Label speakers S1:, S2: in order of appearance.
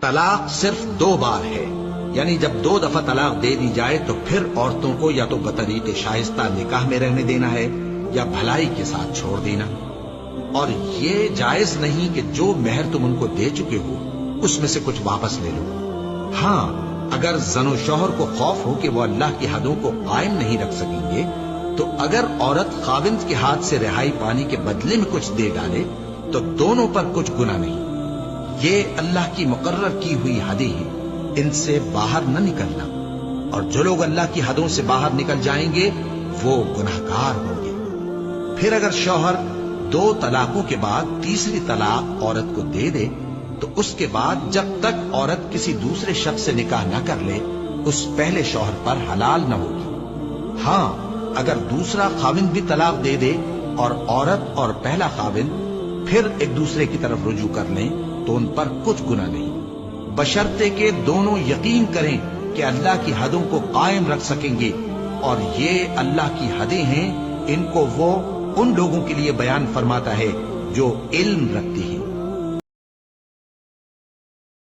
S1: طلاق صرف 2 بار ہے، یعنی جب 2 دفعہ طلاق دے دی جائے تو پھر عورتوں کو یا تو بطریق شائستہ نکاح میں رہنے دینا ہے یا بھلائی کے ساتھ چھوڑ دینا، اور یہ جائز نہیں کہ جو مہر تم ان کو دے چکے ہو اس میں سے کچھ واپس لے لو۔ ہاں اگر زن و شوہر کو خوف ہو کہ وہ اللہ کی حدوں کو قائم نہیں رکھ سکیں گے تو اگر عورت خاوند کے ہاتھ سے رہائی پانے کے بدلے میں کچھ دے ڈالے تو دونوں پر کچھ گناہ نہیں۔ یہ اللہ کی مقرر کی ہوئی حدیں ہیں، ان سے باہر نہ نکلنا، اور جو لوگ اللہ کی حدوں سے باہر نکل جائیں گے وہ گناہگار ہوں گے۔ پھر اگر شوہر 2 طلاقوں کے بعد تیسری طلاق عورت کو دے دے تو اس کے بعد جب تک عورت کسی دوسرے شخص سے نکاح نہ کر لے اس پہلے شوہر پر حلال نہ ہوگی۔ ہاں اگر دوسرا خاوند بھی طلاق دے دے اور عورت اور پہلا خاوند پھر ایک دوسرے کی طرف رجوع کر لیں تو ان پر کچھ گناہ نہیں، بشرطے کہ دونوں یقین کریں کہ اللہ کی حدوں کو قائم رکھ سکیں گے، اور یہ اللہ کی حدیں ہیں، ان کو وہ ان لوگوں کے لیے بیان فرماتا ہے جو علم رکھتے ہیں۔